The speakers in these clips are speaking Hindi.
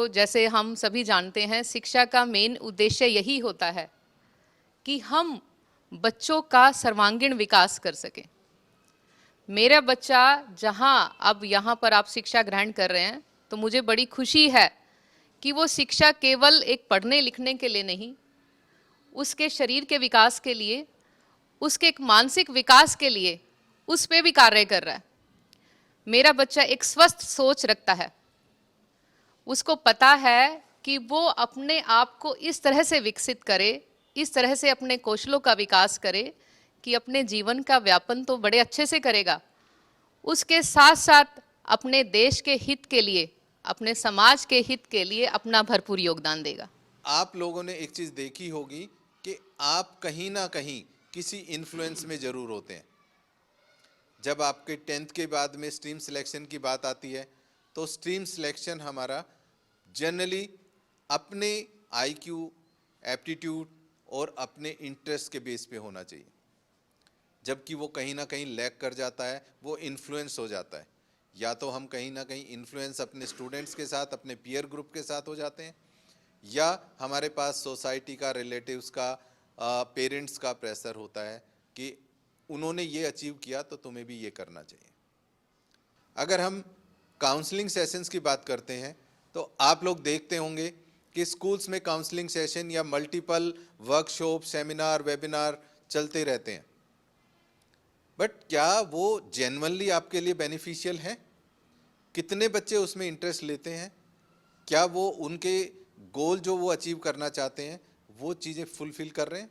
जैसे हम सभी जानते हैं, शिक्षा का मेन उद्देश्य यही होता है कि हम बच्चों का सर्वांगीण विकास कर सकें। मेरा बच्चा जहां अब यहाँ पर आप शिक्षा ग्रहण कर रहे हैं, तो मुझे बड़ी खुशी है कि वो शिक्षा केवल एक पढ़ने लिखने के लिए नहीं, उसके शरीर के विकास के लिए, उसके एक मानसिक विकास के लिए उस पे भी कार्य कर रहा है। मेरा बच्चा एक स्वस्थ सोच रखता है, उसको पता है कि वो अपने आप को इस तरह से विकसित करे, इस तरह से अपने कौशलों का विकास करे कि अपने जीवन का व्यापन तो बड़े अच्छे से करेगा, उसके साथ साथ अपने देश के हित के लिए, अपने समाज के हित के लिए अपना भरपूर योगदान देगा। आप लोगों ने एक चीज़ देखी होगी कि आप कहीं ना कहीं किसी इन्फ्लुएंस में ज़रूर होते हैं। जब आपके 10th के बाद में स्ट्रीम सिलेक्शन की बात आती है, तो स्ट्रीम सिलेक्शन हमारा जनरली अपने आईक्यू, एप्टीट्यूड और अपने इंटरेस्ट के बेस पे होना चाहिए, जबकि वो कहीं ना कहीं लैग कर जाता है, वो इन्फ्लुएंस हो जाता है। या तो हम कहीं ना कहीं इन्फ्लुएंस अपने स्टूडेंट्स के साथ, अपने पीयर ग्रुप के साथ हो जाते हैं, या हमारे पास सोसाइटी का, रिलेटिव्स का, पेरेंट्स का प्रेशर होता है कि उन्होंने ये अचीव किया तो तुम्हें भी ये करना चाहिए। अगर हम काउंसलिंग सेशंस की बात करते हैं, तो आप लोग देखते होंगे कि स्कूल्स में काउंसलिंग सेशन या मल्टीपल वर्कशॉप, सेमिनार, वेबिनार चलते रहते हैं, बट क्या वो जेन्युइनली आपके लिए बेनिफिशियल है? कितने बच्चे उसमें इंटरेस्ट लेते हैं? क्या वो उनके गोल जो वो अचीव करना चाहते हैं वो चीज़ें फुलफिल कर रहे हैं?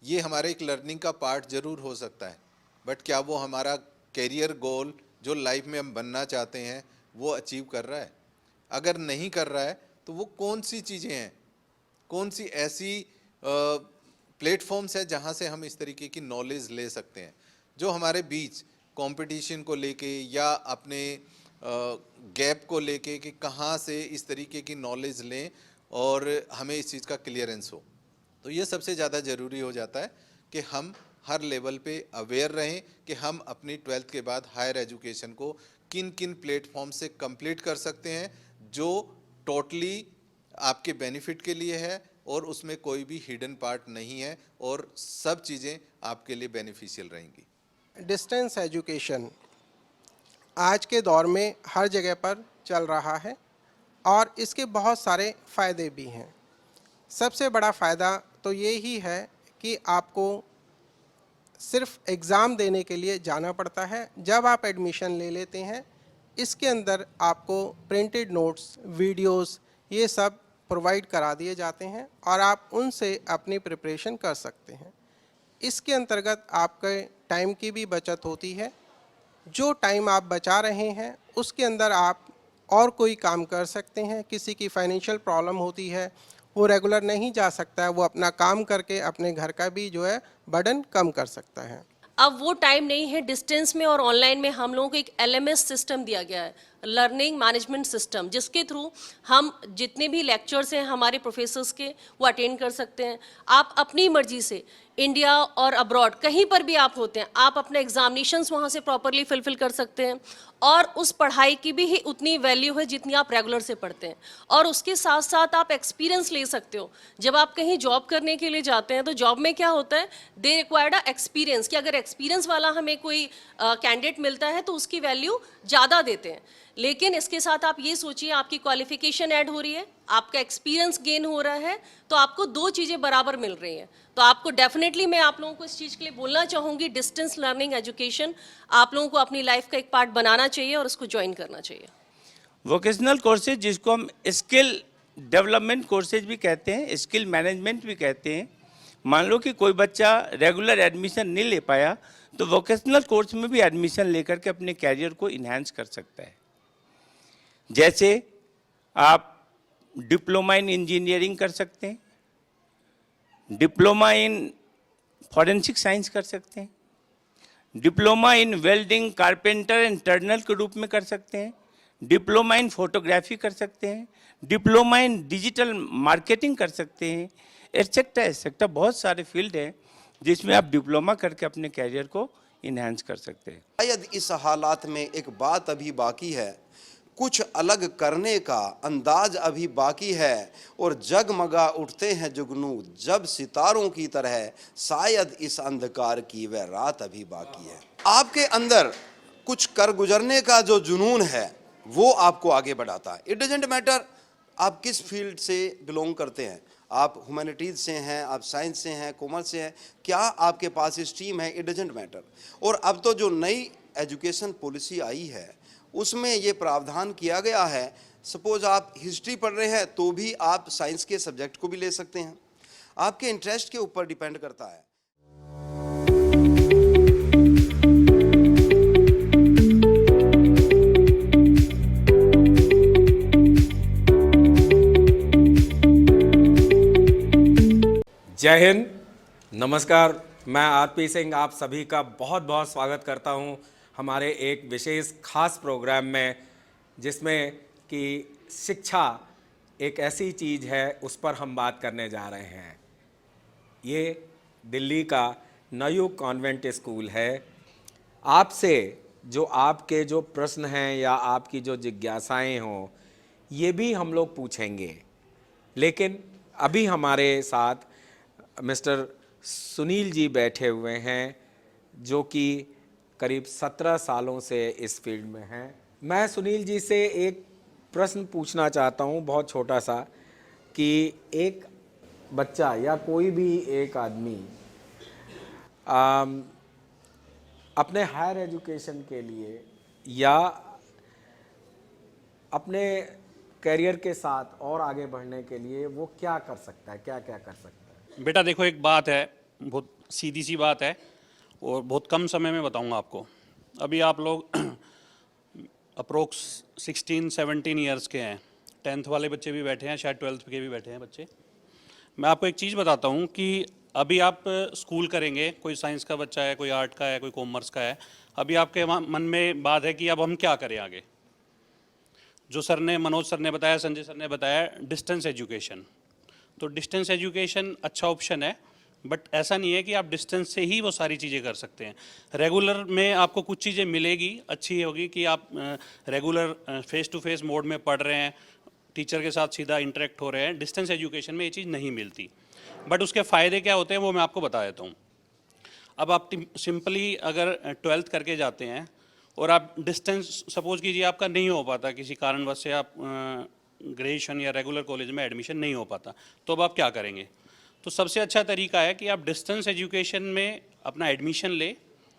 ये हमारे एक लर्निंग का पार्ट ज़रूर हो सकता है, बट क्या वो हमारा कैरियर गोल जो लाइफ में हम बनना चाहते हैं वो अचीव कर रहा है? अगर नहीं कर रहा है तो वो कौन सी चीज़ें हैं, कौन सी ऐसी प्लेटफॉर्म्स है जहाँ से हम इस तरीके की नॉलेज ले सकते हैं, जो हमारे बीच कंपटीशन को लेके या अपने गैप को लेके कि कहाँ से इस तरीके की नॉलेज लें और हमें इस चीज़ का क्लियरेंस हो। तो ये सबसे ज़्यादा ज़रूरी हो जाता है कि हम हर लेवल पे अवेयर रहें कि हम अपनी 12th के बाद हायर एजुकेशन को किन किन प्लेटफॉर्म से कंप्लीट कर सकते हैं, जो टोटली आपके बेनिफिट के लिए है और उसमें कोई भी हिडन पार्ट नहीं है और सब चीज़ें आपके लिए बेनिफिशियल रहेंगी। डिस्टेंस एजुकेशन आज के दौर में हर जगह पर चल रहा है और इसके बहुत सारे फ़ायदे भी हैं। सबसे बड़ा फ़ायदा तो ये ही है कि आपको सिर्फ एग्ज़ाम देने के लिए जाना पड़ता है। जब आप एडमिशन ले लेते हैं, इसके अंदर आपको प्रिंटेड नोट्स, वीडियोस ये सब प्रोवाइड करा दिए जाते हैं और आप उनसे अपनी प्रिपरेशन कर सकते हैं। इसके अंतर्गत आपके टाइम की भी बचत होती है। जो टाइम आप बचा रहे हैं उसके अंदर आप और कोई काम कर सकते हैं। किसी की फाइनेंशियल प्रॉब्लम होती है, वो रेगुलर नहीं जा सकता है, वो अपना काम करके अपने घर का भी जो है बर्डन कम कर सकता है। अब वो टाइम नहीं है। डिस्टेंस में और ऑनलाइन में हम लोगों को एक LMS सिस्टम दिया गया है, लर्निंग मैनेजमेंट सिस्टम, जिसके थ्रू हम जितने भी लेक्चर्स हैं हमारे प्रोफेसर्स के वो अटेंड कर सकते हैं। आप अपनी मर्जी से इंडिया और अब्रॉड कहीं पर भी आप होते हैं, आप अपने एग्जामिनेशंस वहाँ से प्रॉपरली फुलफिल कर सकते हैं और उस पढ़ाई की भी ही उतनी वैल्यू है जितनी आप रेगुलर से पढ़ते हैं। और उसके साथ साथ आप एक्सपीरियंस ले सकते हो। जब आप कहीं जॉब करने के लिए जाते हैं तो जॉब में क्या होता है, दे रिक्वायर्ड अ एक्सपीरियंस, कि अगर एक्सपीरियंस वाला हमें कोई कैंडिडेट मिलता है तो उसकी वैल्यू ज़्यादा देते हैं। लेकिन इसके साथ आप ये सोचिए, आपकी क्वालिफिकेशन ऐड हो रही है, आपका एक्सपीरियंस गेन हो रहा है, तो आपको दो चीज़ें बराबर मिल रही हैं। तो आपको डेफिनेटली मैं आप लोगों को इस चीज़ के लिए बोलना चाहूँगी, डिस्टेंस लर्निंग एजुकेशन आप लोगों को अपनी लाइफ का एक पार्ट बनाना चाहिए और उसको ज्वाइन करना चाहिए। वोकेशनल कोर्सेज, जिसको हम स्किल डेवलपमेंट कोर्सेज भी कहते हैं, स्किल मैनेजमेंट भी कहते हैं। मान लो कि कोई बच्चा रेगुलर एडमिशन नहीं ले पाया तो वोकेशनल कोर्स में भी एडमिशन लेकर के अपने कैरियर को इन्हांस कर सकता है। जैसे आप डिप्लोमा इन इंजीनियरिंग कर सकते हैं, डिप्लोमा इन फॉरेंसिक साइंस कर सकते हैं, diploma in welding, carpenter and Turner के रूप में कर सकते हैं, डिप्लोमा इन फोटोग्राफी कर सकते हैं, डिप्लोमा इन डिजिटल मार्केटिंग कर सकते हैं, एटसेट्रा एटसेट्रा। बहुत सारे फील्ड हैं जिसमें आप डिप्लोमा करके अपने कैरियर को इन्हांस कर सकते हैं। शायद इस हालात में एक बात अभी बाकी है, कुछ अलग करने का अंदाज अभी बाकी है और जगमगा उठते हैं जुगनू जब सितारों की तरह, शायद इस अंधकार की वह रात अभी बाकी है। आपके अंदर कुछ कर गुजरने का जो जुनून है वो आपको आगे बढ़ाता है। इट डजेंट मैटर आप किस फील्ड से बिलोंग करते हैं, आप ह्यूमैनिटीज़ से हैं, आप साइंस से हैं, कॉमर्स से हैं, क्या आपके पास स्ट्रीम है, इट डजेंट मैटर। और अब तो जो नई एजुकेशन पॉलिसी आई है उसमें ये प्रावधान किया गया है, सपोज आप हिस्ट्री पढ़ रहे हैं तो भी आप साइंस के सब्जेक्ट को भी ले सकते हैं, आपके इंटरेस्ट के ऊपर डिपेंड करता है। जय हिंद, नमस्कार। मैं आरपी सिंह आप सभी का बहुत बहुत स्वागत करता हूं हमारे एक विशेष खास प्रोग्राम में, जिसमें कि शिक्षा एक ऐसी चीज़ है उस पर हम बात करने जा रहे हैं। ये दिल्ली का नवयुग कॉन्वेंट स्कूल है। आपसे जो आपके जो प्रश्न हैं या आपकी जो जिज्ञासाएं हों ये भी हम लोग पूछेंगे, लेकिन अभी हमारे साथ मिस्टर सुनील जी बैठे हुए हैं जो कि करीब 17 सालों से इस फील्ड में हैं। मैं सुनील जी से एक प्रश्न पूछना चाहता हूं बहुत छोटा सा, कि एक बच्चा या कोई भी एक आदमी अपने हायर एजुकेशन के लिए या अपने करियर के साथ और आगे बढ़ने के लिए वो क्या कर सकता है, क्या क्या कर सकता है? बेटा देखो, एक बात है, बहुत सीधी सी बात है और बहुत कम समय में बताऊंगा आपको। अभी आप लोग अप्रोक्स 16-17 ईयर्स के हैं, 10th वाले बच्चे भी बैठे हैं, शायद 12th के भी बैठे हैं बच्चे। मैं आपको एक चीज़ बताता हूं कि अभी आप स्कूल करेंगे, कोई साइंस का बच्चा है, कोई आर्ट का है, कोई कॉमर्स का है, अभी आपके मन में बात है कि अब हम क्या करें आगे। जो सर ने, मनोज सर ने बताया, संजय सर ने बताया, डिस्टेंस एजुकेशन। तो डिस्टेंस एजुकेशन अच्छा ऑप्शन है, बट ऐसा नहीं है कि आप डिस्टेंस से ही वो सारी चीज़ें कर सकते हैं। रेगुलर में आपको कुछ चीज़ें मिलेगी, अच्छी होगी कि आप regular face to face mode में पढ़ रहे हैं, टीचर के साथ सीधा इंटरेक्ट हो रहे हैं। डिस्टेंस एजुकेशन में ये चीज़ नहीं मिलती, बट उसके फ़ायदे क्या होते हैं वो मैं आपको बता देता हूँ। अब आप सिंपली अगर 12th करके जाते हैं और आप डिस्टेंस, सपोज कीजिए आपका नहीं हो पाता किसी कारणवश से, आप ग्रेजुएशन या रेगुलर कॉलेज में एडमिशन नहीं हो पाता, तो अब आप क्या करेंगे? तो सबसे अच्छा तरीका है कि आप डिस्टेंस एजुकेशन में अपना एडमिशन ले।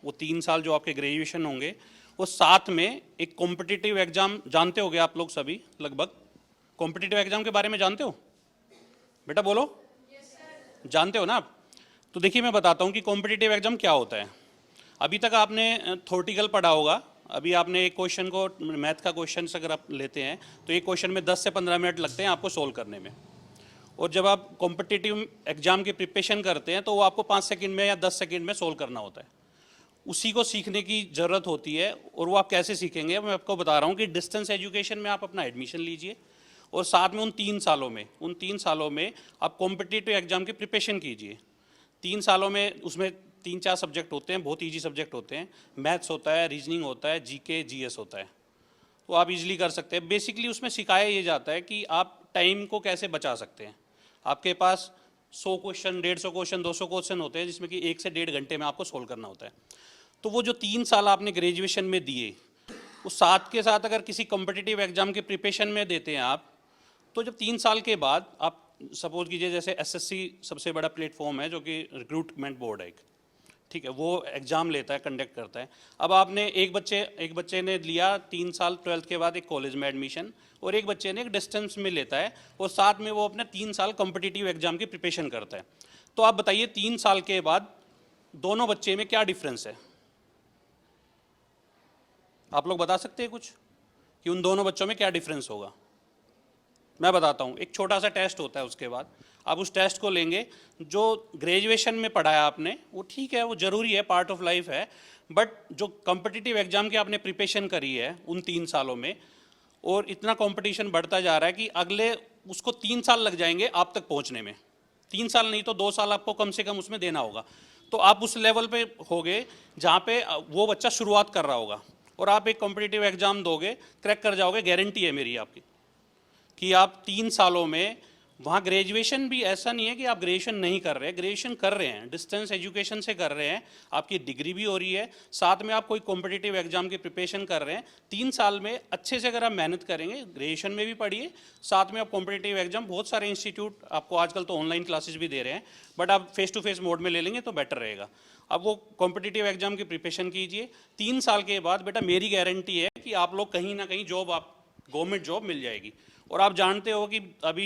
वो 3 साल जो आपके ग्रेजुएशन होंगे, वो साथ में एक कॉम्पिटिटिव एग्ज़ाम, जानते होगे आप लोग सभी लगभग, कॉम्पिटिटिव एग्ज़ाम के बारे में जानते हो? बेटा बोलो। yes, जानते हो ना आप? तो देखिए मैं बताता हूँ कि कॉम्पिटिटिव एग्ज़ाम क्या होता है। अभी तक आपने थ्योरेटिकल पढ़ा होगा। अभी आपने एक क्वेश्चन को, मैथ का क्वेश्चन अगर आप लेते हैं तो एक क्वेश्चन में 10 से 15 मिनट लगते हैं आपको सोल्व करने में, और जब आप कॉम्पिटिटिव एग्जाम की प्रिपरेशन करते हैं तो वो आपको 5 सेकंड में या 10 सेकंड में सोल्व करना होता है। उसी को सीखने की ज़रूरत होती है, और वो आप कैसे सीखेंगे मैं आपको बता रहा हूँ कि डिस्टेंस एजुकेशन में आप अपना एडमिशन लीजिए और साथ में उन 3 सालों में आप कॉम्पिटिटिव एग्जाम की प्रिपरेशन कीजिए। 3 सालों में उसमें 3-4 सब्जेक्ट होते हैं, बहुत ईजी सब्जेक्ट होते हैं। मैथ्स होता है, रीजनिंग होता है, जीके जीएस होता है, तो आप इजीली कर सकते हैं। बेसिकली उसमें सिखाया ये जाता है कि आप टाइम को कैसे बचा सकते हैं। आपके पास 100 क्वेश्चन, 150 क्वेश्चन, 200 क्वेश्चन होते हैं, जिसमें कि 1 से 1.5 घंटे में आपको सोल्व करना होता है। तो वो जो 3 साल आपने ग्रेजुएशन में दिए, उस साथ के साथ अगर किसी कॉम्पिटिटिव एग्जाम के प्रिपरेशन में देते हैं आप, तो जब 3 साल के बाद आप सपोज कीजिए, जैसे एसएससी सबसे बड़ा प्लेटफॉर्म है जो कि रिक्रूटमेंट बोर्ड है, ठीक है, वो एग्ज़ाम लेता है, कंडक्ट करता है। अब आपने एक बच्चे ने लिया 3 साल 12th के बाद एक कॉलेज में एडमिशन, और एक बच्चे ने एक डिस्टेंस में लेता है, और साथ में वो अपने 3 साल कॉम्पिटिटिव एग्जाम की प्रिपरेशन करता है। तो आप बताइए 3 साल के बाद दोनों बच्चे में क्या डिफरेंस है? आप लोग बता सकते हैं कुछ कि उन दोनों बच्चों में क्या डिफरेंस होगा? मैं बताता हूँ। एक छोटा सा टेस्ट होता है, उसके बाद आप उस टेस्ट को लेंगे। जो ग्रेजुएशन में पढ़ाया आपने वो ठीक है, वो ज़रूरी है, पार्ट ऑफ लाइफ है, बट जो कॉम्पिटिटिव एग्जाम की आपने प्रिपरेशन करी है उन 3 सालों में, और इतना कंपटीशन बढ़ता जा रहा है कि अगले उसको 3 साल लग जाएंगे आप तक पहुंचने में। 3 साल नहीं तो 2 साल आपको कम से कम उसमें देना होगा। तो आप उस लेवल पे होगे जहाँ पे वो बच्चा शुरुआत कर रहा होगा। और आप एक कॉम्पिटिटिव एग्जाम दोगे, क्रैक कर जाओगे, गारंटी है मेरी आपकी कि आप 3 सालों में वहाँ ग्रेजुएशन भी ऐसा नहीं है कि आप ग्रेजुएशन नहीं कर रहे हैं, ग्रेजुएशन कर रहे हैं, डिस्टेंस एजुकेशन से कर रहे हैं, आपकी डिग्री भी हो रही है, साथ में आप कोई कॉम्पिटिटिव एग्जाम की प्रिपरेशन कर रहे हैं। 3 साल में अच्छे से अगर आप मेहनत करेंगे, ग्रेजुएशन में भी पढ़िए, साथ में आप कॉम्पिटिटिव एग्जाम, बहुत सारे इंस्टीट्यूट आपको आजकल तो ऑनलाइन क्लासेस भी दे रहे हैं, बट आप फेस टू फेस मोड में ले लेंगे तो बेटर रहेगा। अब वो कॉम्पिटिटिव एग्जाम की प्रिपरेशन कीजिए। 3 साल के बाद बेटा मेरी गारंटी है कि आप लोग कहीं ना कहीं जॉब, आप गवर्नमेंट जॉब मिल जाएगी। और आप जानते हो कि अभी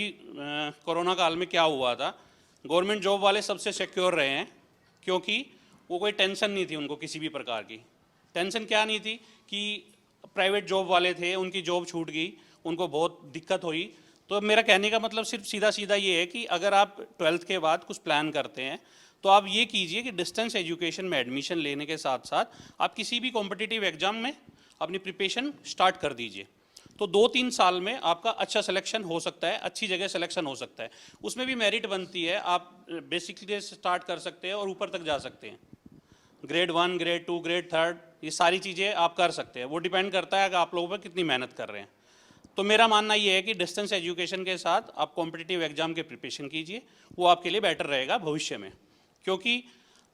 कोरोना काल में क्या हुआ था, गवर्नमेंट जॉब वाले सबसे सिक्योर रहे हैं, क्योंकि वो कोई टेंशन नहीं थी उनको किसी भी प्रकार की। टेंशन क्या नहीं थी कि प्राइवेट जॉब वाले थे, उनकी जॉब छूट गई, उनको बहुत दिक्कत हुई। तो मेरा कहने का मतलब सिर्फ सीधा सीधा ये है कि अगर आप 12th के बाद कुछ प्लान करते हैं तो आप ये कीजिए कि डिस्टेंस एजुकेशन में एडमिशन लेने के साथ साथ आप किसी भी कॉम्पिटिटिव एग्जाम में अपनी प्रिपरेशन स्टार्ट कर दीजिए। तो 2-3 साल में आपका अच्छा सिलेक्शन हो सकता है, अच्छी जगह सिलेक्शन हो सकता है। उसमें भी मेरिट बनती है, आप बेसिकली स्टार्ट कर सकते हैं और ऊपर तक जा सकते हैं। ग्रेड 1, ग्रेड 2, ग्रेड 3, ये सारी चीज़ें आप कर सकते हैं। वो डिपेंड करता है कि आप लोगों पर कितनी मेहनत कर रहे हैं। तो मेरा मानना ये है कि डिस्टेंस एजुकेशन के साथ आप कॉम्पिटिटिव एग्जाम की प्रिपरेशन कीजिए, वो आपके लिए बेटर रहेगा भविष्य में। क्योंकि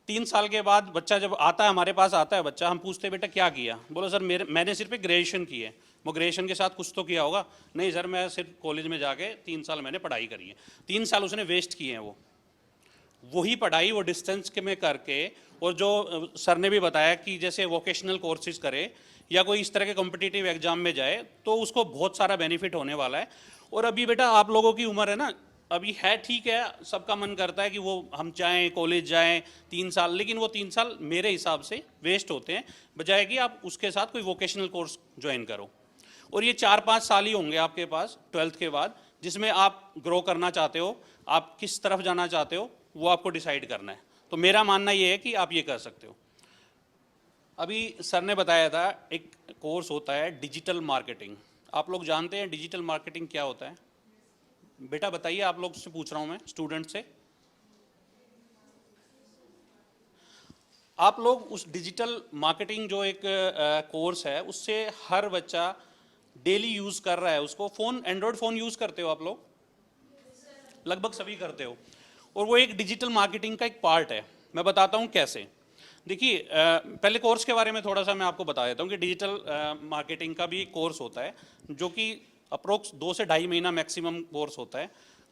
3 साल के बाद बच्चा जब आता है, हमारे पास आता है बच्चा, हम पूछते हैं बेटा क्या किया, बोलो सर मैंने सिर्फ एक ग्रेजुएशन की है। वो ग्रेजुएशन के साथ कुछ तो किया होगा, नहीं सर मैं सिर्फ कॉलेज में जाके 3 साल मैंने पढ़ाई करी है। 3 साल उसने वेस्ट किए हैं। वही पढ़ाई वो डिस्टेंस के में करके, और जो सर ने भी बताया कि जैसे वोकेशनल कोर्सेज करे या कोई इस तरह के कॉम्पिटिटिव एग्जाम में जाए तो उसको बहुत सारा बेनिफिट होने वाला है। और अभी बेटा आप लोगों की उम्र है ना, अभी है ठीक है, सबका मन करता है कि वो हम जाएं कॉलेज जाएं 3 साल, लेकिन वो 3 साल मेरे हिसाब से वेस्ट होते हैं, बजाय कि आप उसके साथ कोई वोकेशनल कोर्स ज्वाइन करो। और ये 4-5 साल ही होंगे आपके पास 12th के बाद, जिसमें आप ग्रो करना चाहते हो, आप किस तरफ जाना चाहते हो वो आपको डिसाइड करना है। तो मेरा मानना ये है कि आप ये कर सकते हो। अभी सर ने बताया था एक कोर्स होता है डिजिटल मार्केटिंग। आप लोग जानते हैं डिजिटल मार्केटिंग क्या होता है? बेटा बताइए, आप लोग से पूछ रहा हूं मैं, स्टूडेंट से। आप लोग उस डिजिटल मार्केटिंग जो एक कोर्स है, उससे हर बच्चा डेली यूज कर रहा है उसको। फोन, एंड्रॉयड फोन यूज करते हो आप लोग? लगभग सभी करते हो। और वो एक डिजिटल मार्केटिंग का एक पार्ट है। मैं बताता हूँ कैसे। देखिए, पहले कोर्स के बारे में थोड़ा सा मैं आपको बता देता हूँ कि डिजिटल मार्केटिंग का भी एक कोर्स होता है, जो कि अप्रोक्स 2 से 2.5 महीना मैक्सिमम कोर्स होता है,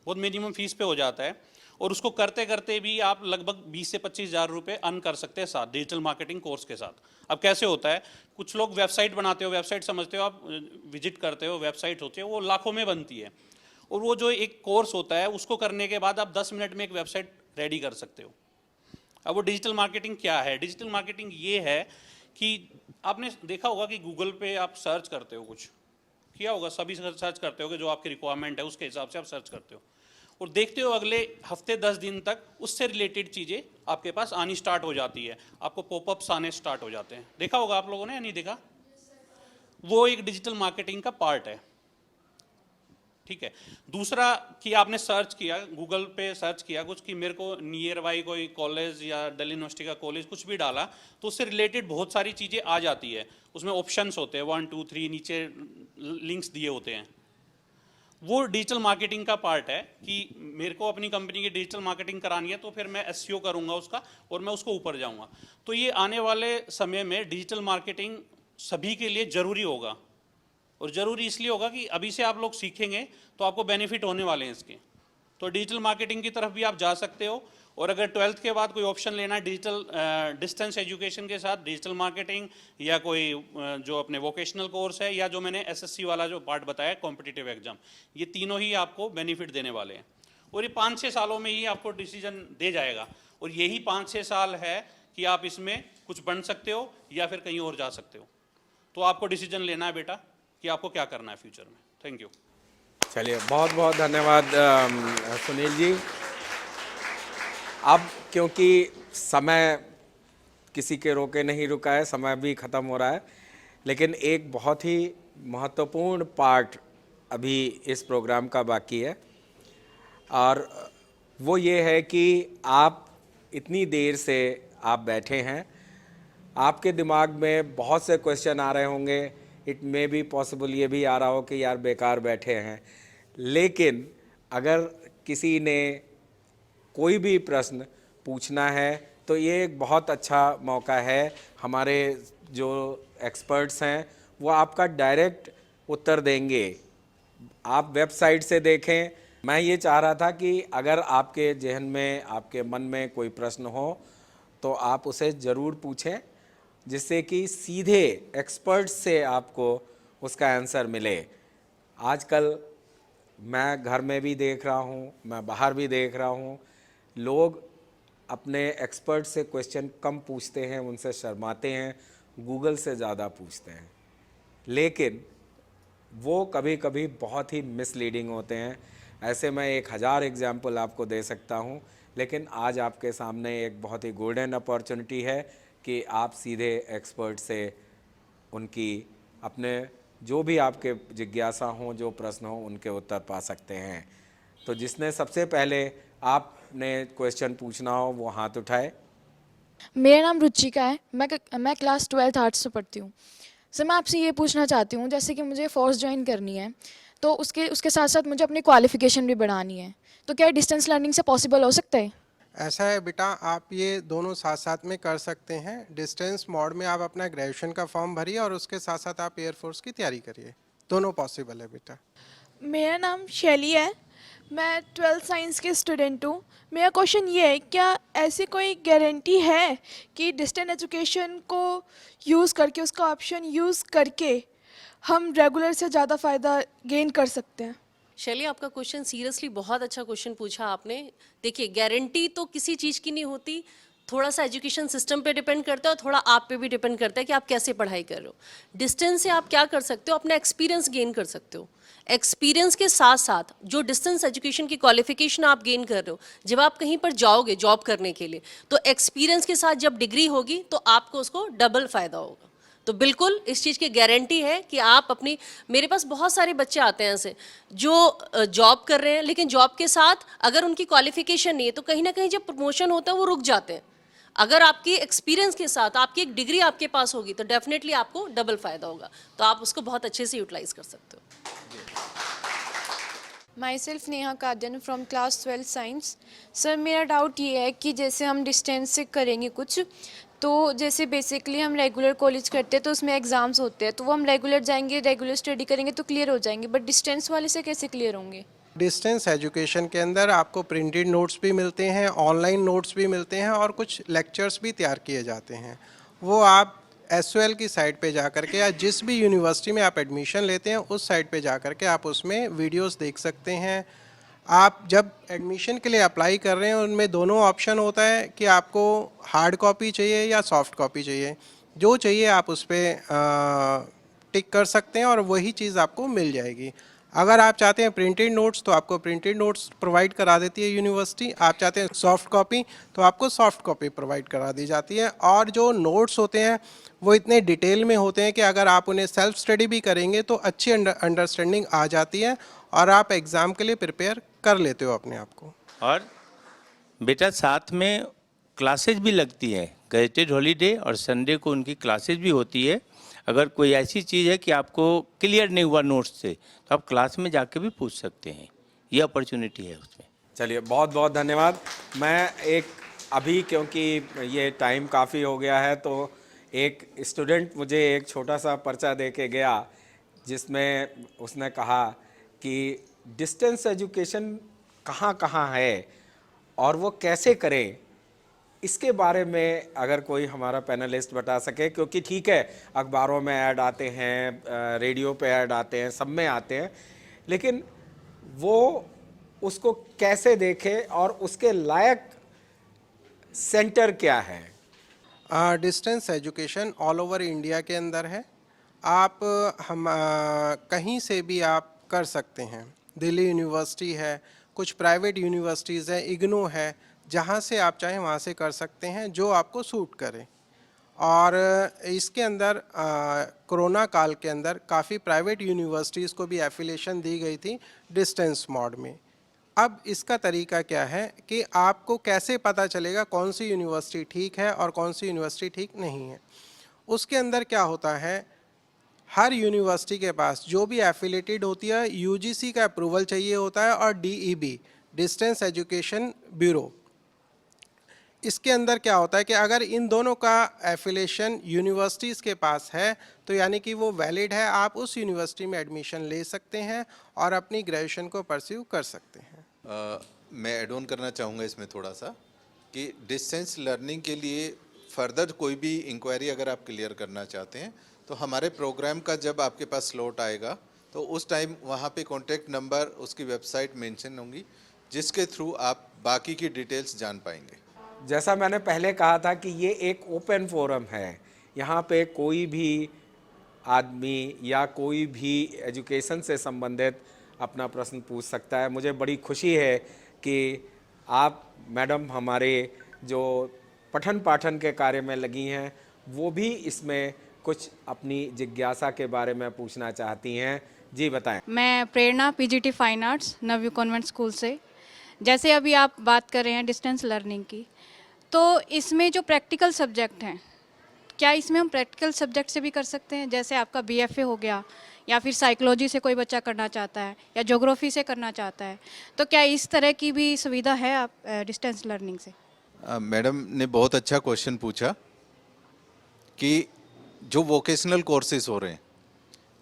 बहुत मिनिमम फीस पे हो जाता है। और उसको करते करते भी आप लगभग 20 से 25 हज़ार रुपये अर्न कर सकते हैं साथ डिजिटल मार्केटिंग कोर्स के साथ। अब कैसे होता है, कुछ लोग वेबसाइट बनाते हो, वेबसाइट समझते हो आप, विजिट करते हो, वेबसाइट होती है वो लाखों में बनती है। और वो जो एक कोर्स होता है उसको करने के बाद आप 10 मिनट में एक वेबसाइट रेडी कर सकते हो। अब वो डिजिटल मार्केटिंग क्या है? डिजिटल मार्केटिंग ये है कि आपने देखा होगा कि गूगल पे आप सर्च करते हो, कुछ किया होगा, सभी सर्च करते हो कि जो आपकी रिक्वायरमेंट है उसके हिसाब से आप सर्च करते हो, और देखते हो अगले हफ्ते 10 दिन तक उससे रिलेटेड चीज़ें आपके पास आनी स्टार्ट हो जाती है, आपको पॉपअप्स आने स्टार्ट हो जाते हैं। देखा होगा आप लोगों ने या नहीं देखा? वो एक डिजिटल मार्केटिंग का पार्ट है। ठीक है। दूसरा कि आपने सर्च किया, गूगल पे सर्च किया कुछ कि मेरे को नियर बाई कोई कॉलेज या दिल्ली यूनिवर्सिटी का कॉलेज कुछ भी डाला, तो उससे रिलेटेड बहुत सारी चीज़ें आ जाती है। उसमें ऑप्शंस होते हैं 1 2 3, नीचे लिंक्स दिए होते हैं। वो डिजिटल मार्केटिंग का पार्ट है कि मेरे को अपनी कंपनी की डिजिटल मार्केटिंग करानी है, तो फिर मैं एसईओ करूंगा उसका और मैं उसको ऊपर जाऊंगा। तो ये आने वाले समय में डिजिटल मार्केटिंग सभी के लिए ज़रूरी होगा, और ज़रूरी इसलिए होगा कि अभी से आप लोग सीखेंगे तो आपको बेनिफिट होने वाले हैं इसके। तो डिजिटल मार्केटिंग की तरफ भी आप जा सकते हो। और अगर 12th के बाद कोई ऑप्शन लेना है डिजिटल डिस्टेंस एजुकेशन के साथ, डिजिटल मार्केटिंग या कोई जो अपने वोकेशनल कोर्स है, या जो मैंने एसएससी वाला जो पार्ट बताया कॉम्पिटिटिव एग्जाम, ये तीनों ही आपको बेनिफिट देने वाले हैं। और ये 5-6 सालों में ही आपको डिसीजन दे जाएगा। और यही 5-6 साल है कि आप इसमें कुछ बन सकते हो या फिर कहीं और जा सकते हो। तो आपको डिसीजन लेना है बेटा कि आपको क्या करना है फ्यूचर में। Thank you. चलिए, बहुत बहुत धन्यवाद सुनील जी। अब क्योंकि समय किसी के रोके नहीं रुका है, समय भी ख़त्म हो रहा है, लेकिन एक बहुत ही महत्वपूर्ण पार्ट अभी इस प्रोग्राम का बाकी है, और वो ये है कि आप इतनी देर से आप बैठे हैं आपके दिमाग में बहुत से क्वेश्चन आ रहे होंगे, इट मे बी पॉसिबल ये भी आ रहा हो कि यार बेकार बैठे हैं, लेकिन अगर किसी ने कोई भी प्रश्न पूछना है तो ये एक बहुत अच्छा मौका है। हमारे जो एक्सपर्ट्स हैं वो आपका डायरेक्ट उत्तर देंगे। आप वेबसाइट से देखें। मैं ये चाह रहा था कि अगर आपके जहन में, आपके मन में कोई प्रश्न हो तो आप उसे ज़रूर पूछें, जिससे कि सीधे एक्सपर्ट से आपको उसका आंसर मिले। आजकल मैं घर में भी देख रहा हूँ, मैं बाहर भी देख रहा हूँ, लोग अपने एक्सपर्ट से क्वेश्चन कम पूछते हैं, उनसे शर्माते हैं, गूगल से ज़्यादा पूछते हैं, लेकिन वो कभी कभी बहुत ही मिसलीडिंग होते हैं। ऐसे मैं 1000 एग्जाम्पल आपको दे सकता हूँ, लेकिन आज आपके सामने एक बहुत ही गोल्डन अपॉर्चुनिटी है कि आप सीधे एक्सपर्ट से उनकी अपने जो भी आपके जिज्ञासा हों, जो प्रश्न हों, उनके उत्तर पा सकते हैं। तो जिसने सबसे पहले आपने क्वेश्चन पूछना हो वो हाथ उठाए। मेरा नाम रुचिका है। मैं क्लास 12th आर्ट्स से पढ़ती हूँ। सर, मैं आपसे ये पूछना चाहती हूँ, जैसे कि मुझे फोर्स ज्वाइन करनी है तो उसके साथ साथ मुझे अपनी क्वालिफ़िकेशन भी बढ़ानी है, तो क्या डिस्टेंस लर्निंग से पॉसिबल हो सकता है? ऐसा है बेटा, आप ये दोनों साथ साथ में कर सकते हैं। डिस्टेंस मोड में आप अपना ग्रेजुएशन का फॉर्म भरिए और उसके साथ साथ आप एयरफोर्स की तैयारी करिए। दोनों पॉसिबल है बेटा। मेरा नाम शैली है। मैं 12th साइंस के स्टूडेंट हूँ। मेरा क्वेश्चन ये है, क्या ऐसी कोई गारंटी है कि डिस्टेंस एजुकेशन को यूज़ करके, उसका ऑप्शन यूज़ करके हम रेगुलर से ज़्यादा फ़ायदा गेन कर सकते हैं? शैली, आपका क्वेश्चन सीरियसली बहुत अच्छा क्वेश्चन पूछा आपने। देखिए, गारंटी तो किसी चीज़ की नहीं होती, थोड़ा सा एजुकेशन सिस्टम पे डिपेंड करता है और थोड़ा आप पे भी डिपेंड करता है कि आप कैसे पढ़ाई कर रहे हो। डिस्टेंस से आप क्या कर सकते हो, अपना एक्सपीरियंस गेन कर सकते हो। एक्सपीरियंस के साथ साथ जो डिस्टेंस एजुकेशन की क्वालिफिकेशन आप गेन कर रहे हो, जब आप कहीं पर जाओगे जॉब करने के लिए, तो एक्सपीरियंस के साथ जब डिग्री होगी तो आपको उसको डबल फ़ायदा होगा। तो बिल्कुल इस चीज़ की गारंटी है कि आप अपनी, मेरे पास बहुत सारे बच्चे आते हैं ऐसे जो जॉब कर रहे हैं, लेकिन जॉब के साथ अगर उनकी क्वालिफिकेशन नहीं है तो कहीं ना कहीं जब प्रमोशन होता है वो रुक जाते हैं। अगर आपकी एक्सपीरियंस के साथ आपकी एक डिग्री आपके पास होगी तो डेफिनेटली आपको डबल फ़ायदा होगा, तो आप उसको बहुत अच्छे से यूटिलाइज कर सकते हो। Myself Neha Kadan from class 12th science. Sir, मेरा डाउट ये है कि जैसे हम डिस्टेंस से करेंगे कुछ, तो जैसे बेसिकली हम रेगुलर कॉलेज करते हैं तो उसमें एग्ज़ाम्स होते हैं, तो वो हम रेगुलर जाएंगे, रेगुलर स्टडी करेंगे तो क्लियर हो जाएंगे, बट डिस्टेंस वाले से कैसे क्लियर होंगे? डिस्टेंस एजुकेशन के अंदर आपको प्रिंटेड नोट्स भी मिलते हैं, ऑनलाइन नोट्स भी मिलते हैं और कुछ लेक्चर्स भी तैयार किए जाते हैं। वो आप SOL की साइट पे जा कर के या जिस भी यूनिवर्सिटी में आप एडमिशन लेते हैं उस साइट पे जा कर के आप उसमें वीडियोस देख सकते हैं। आप जब एडमिशन के लिए अप्लाई कर रहे हैं उनमें दोनों ऑप्शन होता है कि आपको हार्ड कॉपी चाहिए या सॉफ्ट कॉपी चाहिए। जो चाहिए आप उस पर टिक कर सकते हैं और वही चीज़ आपको मिल जाएगी। अगर आप चाहते हैं प्रिंटेड नोट्स तो आपको प्रिंटेड नोट्स प्रोवाइड करा देती है यूनिवर्सिटी। आप चाहते हैं सॉफ्ट कॉपी तो आपको सॉफ्ट कॉपी प्रोवाइड करा दी जाती है। और जो नोट्स होते हैं वो इतने डिटेल में होते हैं कि अगर आप उन्हें सेल्फ स्टडी भी करेंगे तो अच्छी अंडरस्टैंडिंग आ जाती है और आप एग्ज़ाम के लिए प्रिपेयर कर लेते हो अपने आप को। और बेटा साथ में क्लासेज भी लगती है, गजेटेड हॉलीडे और संडे को उनकी क्लासेज भी होती है। अगर कोई ऐसी चीज़ है कि आपको क्लियर नहीं हुआ नोट्स से तो आप क्लास में जाके भी पूछ सकते हैं, ये अपॉर्चुनिटी है उसमें। चलिए, बहुत बहुत धन्यवाद। मैं एक अभी, क्योंकि ये टाइम काफ़ी हो गया है, तो एक स्टूडेंट मुझे एक छोटा सा पर्चा दे के गया जिसमें उसने कहा कि डिस्टेंस एजुकेशन कहाँ कहाँ है और वो कैसे करें, इसके बारे में अगर कोई हमारा पैनलिस्ट बता सके। क्योंकि ठीक है, अखबारों में ऐड आते हैं, रेडियो पे ऐड आते हैं, सब में आते हैं, लेकिन वो उसको कैसे देखे और उसके लायक सेंटर क्या है? Distance education all over India के अंदर है। आप कहीं से भी आप कर सकते हैं। दिल्ली यूनिवर्सिटी है, कुछ प्राइवेट यूनिवर्सिटीज़ है, इग्नू है, जहाँ से आप चाहें वहाँ से कर सकते हैं जो आपको सूट करे। और इसके अंदर कोरोना काल के अंदर काफ़ी प्राइवेट यूनिवर्सिटीज़ को भी एफिलिएशन दी गई थी डिस्टेंस मोड में। अब इसका तरीका क्या है कि आपको कैसे पता चलेगा कौन सी यूनिवर्सिटी ठीक है और कौन सी यूनिवर्सिटी ठीक नहीं है। उसके अंदर क्या होता है, हर यूनिवर्सिटी के पास जो भी एफिलेटेड होती है यूजीसी का अप्रूवल चाहिए होता है और डीईबी, डिस्टेंस एजुकेशन ब्यूरो। इसके अंदर क्या होता है कि अगर इन दोनों का एफिलेशन यूनिवर्सिटीज़ के पास है तो यानी कि वो वैलिड है, आप उस यूनिवर्सिटी में एडमिशन ले सकते हैं और अपनी ग्रेजुएशन को परस्यू कर सकते हैं। मैं ऐड ऑन करना चाहूँगा इसमें थोड़ा सा कि डिस्टेंस लर्निंग के लिए फर्दर कोई भी इंक्वायरी अगर आप क्लियर करना चाहते हैं तो हमारे प्रोग्राम का जब आपके पास स्लॉट आएगा तो उस टाइम वहाँ पे कॉन्टैक्ट नंबर, उसकी वेबसाइट मेंशन होंगी जिसके थ्रू आप बाकी की डिटेल्स जान पाएंगे। जैसा मैंने पहले कहा था कि ये एक ओपन फोरम है, यहाँ पे कोई भी आदमी या कोई भी एजुकेशन से संबंधित अपना प्रश्न पूछ सकता है। मुझे बड़ी खुशी है कि आप मैडम हमारे जो पठन पाठन के कार्य में लगी हैं वो भी इसमें कुछ अपनी जिज्ञासा के बारे में पूछना चाहती हैं। जी बताएं। मैं Prerna PGT fine arts Navyu convent school से। जैसे अभी आप बात कर रहे हैं डिस्टेंस लर्निंग की, तो इसमें जो प्रैक्टिकल सब्जेक्ट हैं, क्या इसमें हम प्रैक्टिकल सब्जेक्ट से भी कर सकते हैं? जैसे आपका बीएफए हो गया, या फिर साइकोलॉजी से कोई बच्चा करना चाहता है या ज्योग्राफी से करना चाहता है, तो क्या इस तरह की भी सुविधा है आप डिस्टेंस लर्निंग से? मैडम ने बहुत अच्छा क्वेश्चन पूछा कि जो वोकेशनल कोर्सेज हो रहे हैं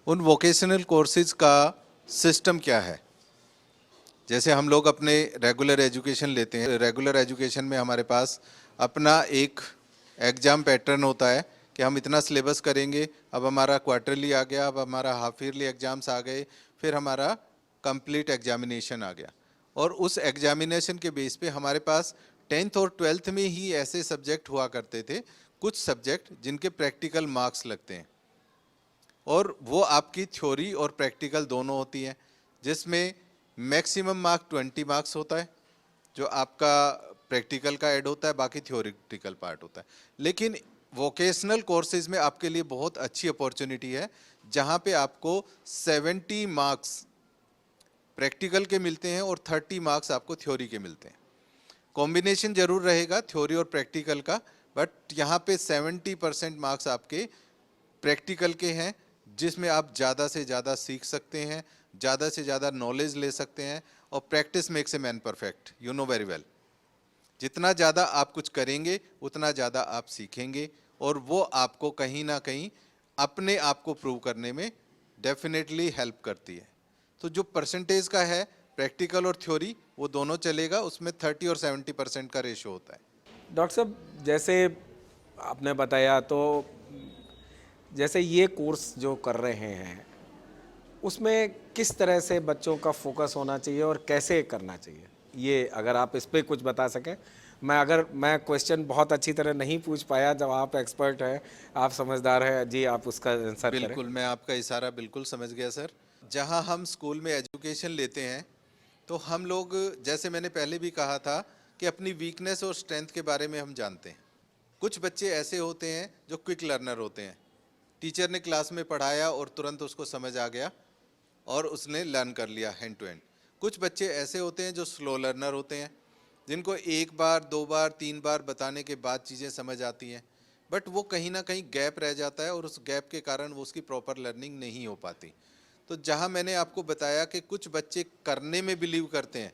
उन वोकेशनल कोर्सेज का सिस्टम क्या है। जैसे हम लोग अपने रेगुलर एजुकेशन लेते हैं, रेगुलर एजुकेशन में हमारे पास अपना एक एग्ज़ाम पैटर्न होता है कि हम इतना सिलेबस करेंगे, अब हमारा क्वार्टरली आ गया, अब हमारा हाफ ईयरली एग्ज़ाम्स आ गए, फिर हमारा कंप्लीट एग्जामिनेशन आ गया। और उस एग्जामिनेशन के बेस पे हमारे पास 10th और 12th में ही ऐसे सब्जेक्ट हुआ करते थे, कुछ सब्जेक्ट जिनके प्रैक्टिकल मार्क्स लगते हैं और वो आपकी थ्योरी और प्रैक्टिकल दोनों होती हैं, जिसमें मैक्सिमम मार्क 20 मार्क्स होता है जो आपका प्रैक्टिकल का ऐड होता है, बाकी थ्योरेटिकल पार्ट होता है। लेकिन वोकेशनल कोर्सेज में आपके लिए बहुत अच्छी अपॉर्चुनिटी है जहाँ पे आपको 70 मार्क्स प्रैक्टिकल के मिलते हैं और 30 मार्क्स आपको थ्योरी के मिलते हैं। कॉम्बिनेशन जरूर रहेगा थ्योरी और प्रैक्टिकल का, बट यहाँ पे 70% मार्क्स आपके प्रैक्टिकल के हैं जिसमें आप ज़्यादा से ज़्यादा सीख सकते हैं, ज़्यादा से ज़्यादा नॉलेज ले सकते हैं। और practice makes a man perfect, you know very well. जितना ज़्यादा आप कुछ करेंगे उतना ज़्यादा आप सीखेंगे और वो आपको कहीं ना कहीं अपने आप को प्रूव करने में डेफिनेटली हेल्प करती है। तो जो परसेंटेज का है प्रैक्टिकल और थ्योरी वो दोनों चलेगा, उसमें 30 और 70% का रेशो होता है। डॉक्टर साहब जैसे आपने बताया, तो जैसे ये कोर्स जो कर रहे हैं उसमें किस तरह से बच्चों का फोकस होना चाहिए और कैसे करना चाहिए, ये अगर आप इस पर कुछ बता सकें। मैं क्वेश्चन बहुत अच्छी तरह नहीं पूछ पाया, जब आप एक्सपर्ट हैं, आप समझदार हैं, जी आप उसका आंसर करें। बिल्कुल, मैं आपका इशारा बिल्कुल समझ गया सर। जहाँ हम स्कूल में एजुकेशन लेते हैं तो हम लोग, जैसे मैंने पहले भी कहा था, कि अपनी वीकनेस और स्ट्रेंथ के बारे में हम जानते हैं। कुछ बच्चे ऐसे होते हैं जो क्विक लर्नर होते हैं, टीचर ने क्लास में पढ़ाया और तुरंत उसको समझ आ गया और उसने लर्न कर लिया हैंड टू हैंड। कुछ बच्चे ऐसे होते हैं जो स्लो लर्नर होते हैं, जिनको एक बार, दो बार, तीन बार बताने के बाद चीज़ें समझ आती हैं, बट वो कहीं ना कहीं गैप रह जाता है और उस गैप के कारण वो उसकी प्रॉपर लर्निंग नहीं हो पाती। तो जहाँ मैंने आपको बताया कि कुछ बच्चे करने में बिलीव करते हैं,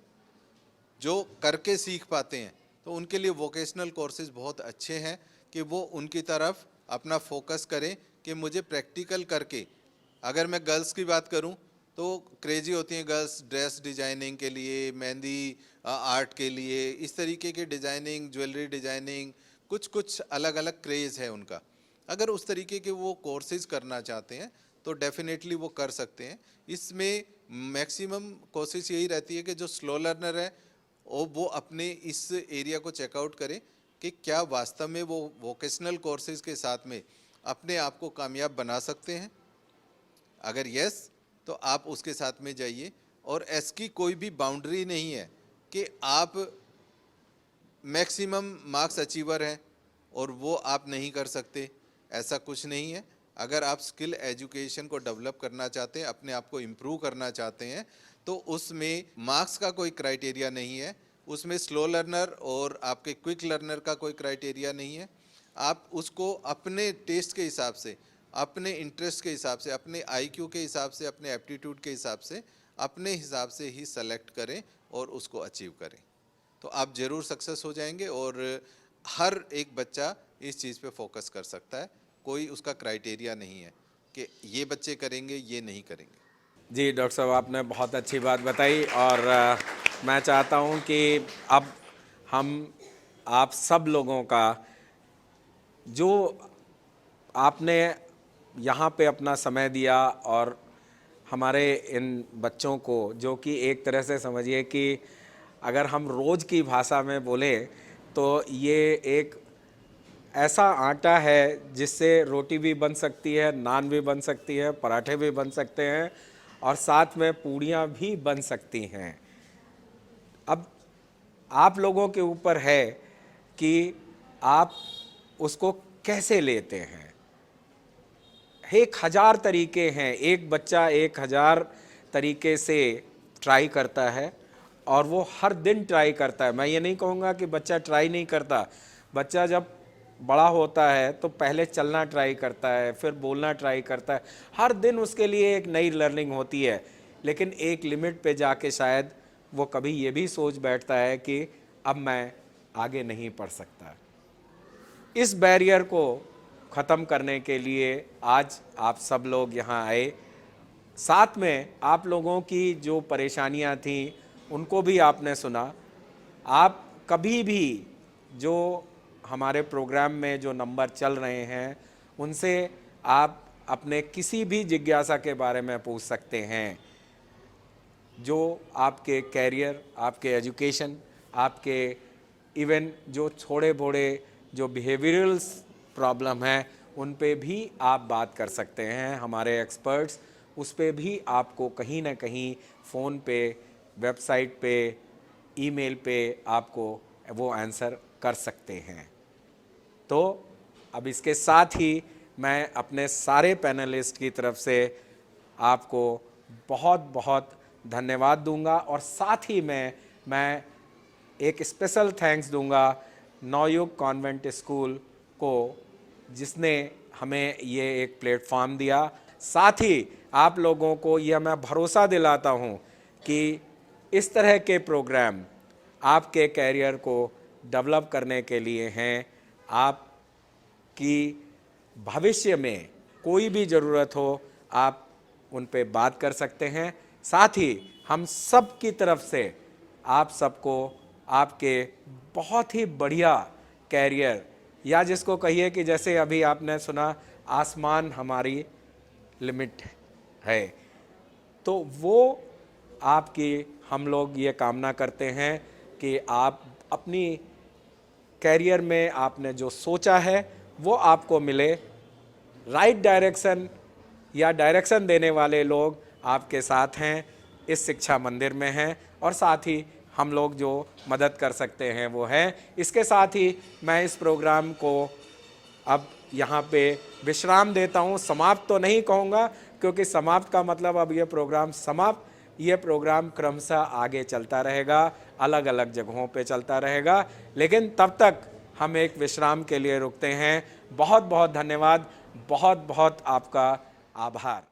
जो करके सीख पाते हैं, तो उनके लिए वोकेशनल कोर्सेज बहुत अच्छे हैं कि वो उनकी तरफ अपना फोकस करें कि मुझे प्रैक्टिकल करके। अगर मैं गर्ल्स की बात करूं तो क्रेजी होती हैं गर्ल्स ड्रेस डिजाइनिंग के लिए, मेहंदी आर्ट के लिए, इस तरीके के डिजाइनिंग, ज्वेलरी डिजाइनिंग, कुछ अलग अलग क्रेज़ है उनका। अगर उस तरीके के वो कोर्सेज करना चाहते हैं तो डेफिनेटली वो कर सकते हैं। इसमें मैक्सिमम कोशिश यही रहती है कि जो स्लो लर्नर है वो अपने इस एरिया को चेकआउट करें कि क्या वास्तव में वो वोकेशनल कोर्सेज के साथ में अपने आप को कामयाब बना सकते हैं। अगर यस, तो आप उसके साथ में जाइए। और इसकी कोई भी बाउंड्री नहीं है कि आप मैक्सिमम मार्क्स अचीवर हैं और वो आप नहीं कर सकते, ऐसा कुछ नहीं है। अगर आप स्किल एजुकेशन को डेवलप करना चाहते हैं, अपने आप को इम्प्रूव करना चाहते हैं, तो उसमें मार्क्स का कोई क्राइटेरिया नहीं है, उसमें स्लो लर्नर और आपके क्विक लर्नर का कोई क्राइटेरिया नहीं है। आप उसको अपने टेस्ट के हिसाब से, अपने इंटरेस्ट के हिसाब से, अपने आईक्यू के हिसाब से, अपने एप्टीट्यूड के हिसाब से, अपने हिसाब से ही सेलेक्ट करें और उसको अचीव करें, तो आप ज़रूर सक्सेस हो जाएंगे। और हर एक बच्चा इस चीज़ पे फोकस कर सकता है, कोई उसका क्राइटेरिया नहीं है कि ये बच्चे करेंगे, ये नहीं करेंगे। जी डॉक्टर साहब, आपने बहुत अच्छी बात बताई और मैं चाहता हूं कि अब हम आप सब लोगों का जो आपने यहाँ पे अपना समय दिया और हमारे इन बच्चों को, जो कि एक तरह से समझिए कि अगर हम रोज़ की भाषा में बोले तो ये एक ऐसा आटा है जिससे रोटी भी बन सकती है, नान भी बन सकती है, पराठे भी बन सकते हैं और साथ में पूड़ियाँ भी बन सकती हैं। अब आप लोगों के ऊपर है कि आप उसको कैसे लेते हैं। 1000 तरीके हैं, एक बच्चा 1000 तरीके से ट्राई करता है और वो हर दिन ट्राई करता है। मैं ये नहीं कहूँगा कि बच्चा ट्राई नहीं करता। बच्चा जब बड़ा होता है तो पहले चलना ट्राई करता है, फिर बोलना ट्राई करता है, हर दिन उसके लिए एक नई लर्निंग होती है। लेकिन एक लिमिट पे जाके शायद वो कभी ये भी सोच बैठता है कि अब मैं आगे नहीं पढ़ सकता। इस बैरियर को ख़त्म करने के लिए आज आप सब लोग यहाँ आए। साथ में आप लोगों की जो परेशानियाँ थीं उनको भी आपने सुना। आप कभी भी जो हमारे प्रोग्राम में जो नंबर चल रहे हैं उनसे आप अपने किसी भी जिज्ञासा के बारे में पूछ सकते हैं, जो आपके कैरियर, आपके एजुकेशन, आपके इवन जो थोड़े बोड़े जो बिहेवियरल प्रॉब्लम है उन पे भी आप बात कर सकते हैं। हमारे एक्सपर्ट्स उस पे भी आपको कहीं ना कहीं फ़ोन पे, वेबसाइट पे, ईमेल पे आपको वो आंसर कर सकते हैं। तो अब इसके साथ ही मैं अपने सारे पैनलिस्ट की तरफ से आपको बहुत बहुत धन्यवाद दूंगा और साथ ही मैं एक स्पेशल थैंक्स दूंगा नवयुग कॉन्वेंट स्कूल को, जिसने हमें ये एक प्लेटफॉर्म दिया। साथ ही आप लोगों को यह मैं भरोसा दिलाता हूँ कि इस तरह के प्रोग्राम आपके कैरियर को डेवलप करने के लिए हैं। आप की भविष्य में कोई भी ज़रूरत हो आप उन पे बात कर सकते हैं। साथ ही हम सब की तरफ से आप सबको आपके बहुत ही बढ़िया कैरियर, या जिसको कहिए कि जैसे अभी आपने सुना आसमान हमारी लिमिट है, तो वो आपकी हम लोग ये कामना करते हैं कि आप अपनी कैरियर में आपने जो सोचा है वो आपको मिले। राइट डायरेक्शन या डायरेक्शन देने वाले लोग आपके साथ हैं, इस शिक्षा मंदिर में हैं और साथ ही हम लोग जो मदद कर सकते हैं वो हैं। इसके साथ ही मैं इस प्रोग्राम को अब यहाँ पे विश्राम देता हूँ। समाप्त तो नहीं कहूँगा क्योंकि समाप्त का मतलब अब ये प्रोग्राम समाप्त, ये प्रोग्राम क्रमशः आगे चलता रहेगा, अलग अलग जगहों पे चलता रहेगा, लेकिन तब तक हम एक विश्राम के लिए रुकते हैं। बहुत बहुत धन्यवाद, बहुत बहुत आपका आभार।